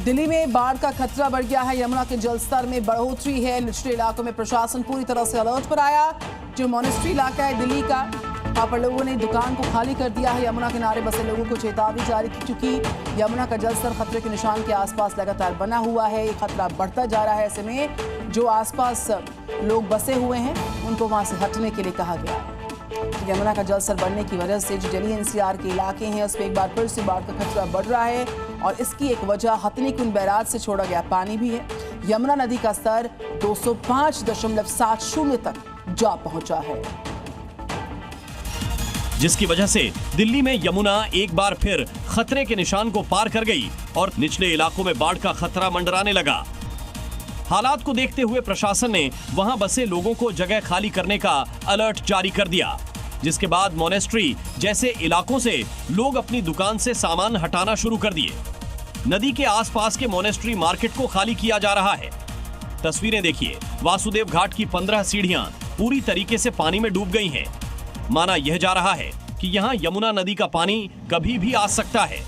दिल्ली में बाढ़ का खतरा बढ़ गया है। यमुना के जलस्तर में बढ़ोतरी है। निचले इलाकों में प्रशासन पूरी तरह से अलर्ट पर आया। जो मॉनेस्ट्री इलाका है दिल्ली का, वहां पर लोगों ने दुकान को खाली कर दिया है। यमुना किनारे बसे लोगों को चेतावनी जारी की चुकी। यमुना का जलस्तर खतरे के निशान के आसपास लगातार बना हुआ है। ये खतरा बढ़ता जा रहा है। ऐसे में जो आसपास लोग बसे हुए हैं उनको वहां से हटने के लिए कहा गया। यमुना का जलस्तर बढ़ने की वजह से जो दिल्ली एनसीआर के इलाके हैं उसमें एक बार फिर से बाढ़ का खतरा बढ़ रहा है और इसकी एक वजह हथनी कुंड बैराज से छोड़ा गया पानी भी है। यमुना नदी का स्तर 205.70 तक जा पहुंचा है, जिसकी वजह से दिल्ली में यमुना एक बार फिर खतरे के निशान को पार कर गई और निचले इलाकों में बाढ़ का खतरा मंडराने लगा। हालात को देखते हुए प्रशासन ने वहां बसे लोगों को जगह खाली करने का अलर्ट जारी कर दिया, जिसके बाद मॉनेस्ट्री जैसे इलाकों से लोग अपनी दुकान से सामान हटाना शुरू कर दिए। नदी के आसपास के मॉनेस्ट्री मार्केट को खाली किया जा रहा है। तस्वीरें देखिए, वासुदेव घाट की 15 सीढ़ियां पूरी तरीके से पानी में डूब गई हैं। माना यह जा रहा है कि यहां यमुना नदी का पानी कभी भी आ सकता है।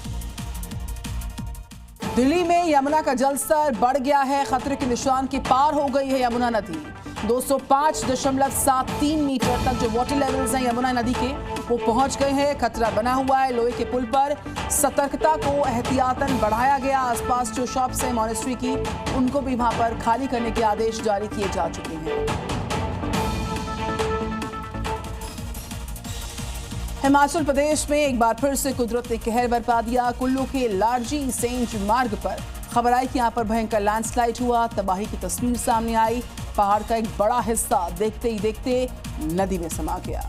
दिल्ली में यमुना का जलस्तर बढ़ गया है। खतरे के निशान के पार हो गई है यमुना नदी। 205.73 मीटर तक जो वाटर लेवल्स हैं यमुना नदी के वो पहुंच गए हैं। खतरा बना हुआ है। लोहे के पुल पर सतर्कता को एहतियातन बढ़ाया गया। आसपास जो शॉप्स हैं मॉनेस्ट्री की उनको भी वहां पर खाली करने के आदेश जारी किए जा चुके हैं। हिमाचल प्रदेश में एक बार फिर से कुदरत ने कहर बरपा दिया। कुल्लू के लारजी सेंज मार्ग पर खबर आई कि यहां पर भयंकर लैंडस्लाइड हुआ। तबाही की तस्वीर सामने आई। पहाड़ का एक बड़ा हिस्सा देखते ही देखते नदी में समा गया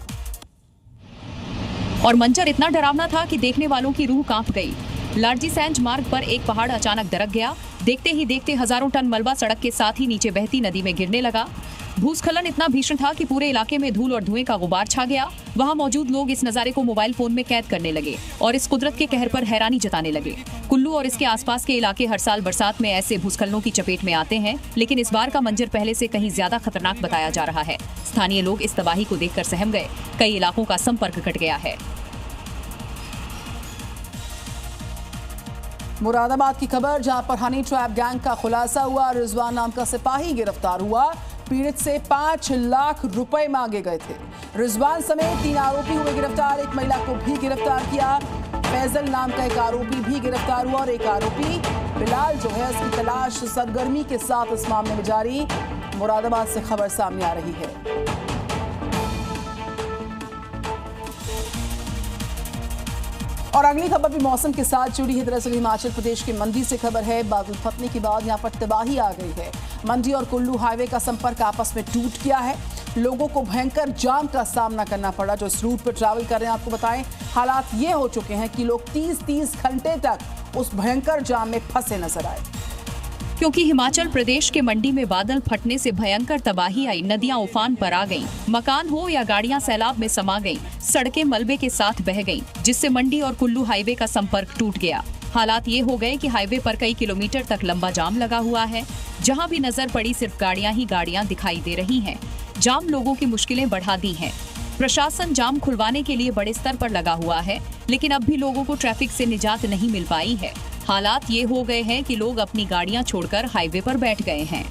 और मंजर इतना डरावना था कि देखने वालों की रूह कांप गई। लारजी सेंज मार्ग पर एक पहाड़ अचानक दरक गया। देखते ही देखते हजारों टन मलबा सड़क के साथ ही नीचे बहती नदी में गिरने लगा। भूस्खलन इतना भीषण था कि पूरे इलाके में धूल और धुएं का गुबार छा गया। वहां मौजूद लोग इस नजारे को मोबाइल फोन में कैद करने लगे और इस कुदरत के कहर पर हैरानी जताने लगे। कुल्लू और इसके आसपास के इलाके हर साल बरसात में ऐसे भूस्खलनों की चपेट में आते हैं, लेकिन इस बार का मंजर पहले से कहीं ज्यादा खतरनाक बताया जा रहा है। स्थानीय लोग इस तबाही को देखकर सहम गए। कई इलाकों का संपर्क कट गया है। मुरादाबाद की खबर, जहां पर हनी ट्रैप गैंग का खुलासा हुआ। रिजवान नाम का सिपाही गिरफ्तार हुआ। पीड़ित से 5 लाख रुपए मांगे गए थे। रिजवान समेत 3 आरोपी हुए गिरफ्तार। एक महिला को भी गिरफ्तार किया। फैजल नाम का एक आरोपी भी गिरफ्तार हुआ और एक आरोपी बिलाल जो है उसकी तलाश सरगर्मी के साथ इस मामले में जारी। मुरादाबाद से खबर सामने आ रही है। और अगली खबर भी मौसम के साथ जुड़ी है। दरअसल हिमाचल प्रदेश के मंडी से खबर है। बादल फटने के बाद यहां पर तबाही आ गई है। मंडी और कुल्लू हाईवे का संपर्क आपस में टूट गया है। लोगों को भयंकर जाम का सामना करना पड़ा जो इस रूट पर ट्रैवल कर रहे हैं। आपको बताएं, हालात ये हो चुके हैं कि लोग 30 घंटे तक उस भयंकर जाम में फंसे नजर आए। क्योंकि हिमाचल प्रदेश के मंडी में बादल फटने से भयंकर तबाही आई। नदियां उफान पर आ गईं। मकान हो या गाड़ियां सैलाब में समा गईं। सड़कें मलबे के साथ बह गईं, जिससे मंडी और कुल्लू हाईवे का संपर्क टूट गया। हालात ये हो गए कि हाईवे पर कई किलोमीटर तक लंबा जाम लगा हुआ है। जहां भी नजर पड़ी सिर्फ गाड़ियां ही गाड़ियां दिखाई दे रही हैं। जाम लोगों की मुश्किलें बढ़ा दी हैं। प्रशासन जाम खुलवाने के लिए बड़े स्तर पर लगा हुआ है, लेकिन अब भी लोगों को ट्रैफिक से निजात नहीं मिल पाई है। हालात ये हो गए हैं कि लोग अपनी गाड़ियां छोड़कर हाईवे पर बैठ गए हैं।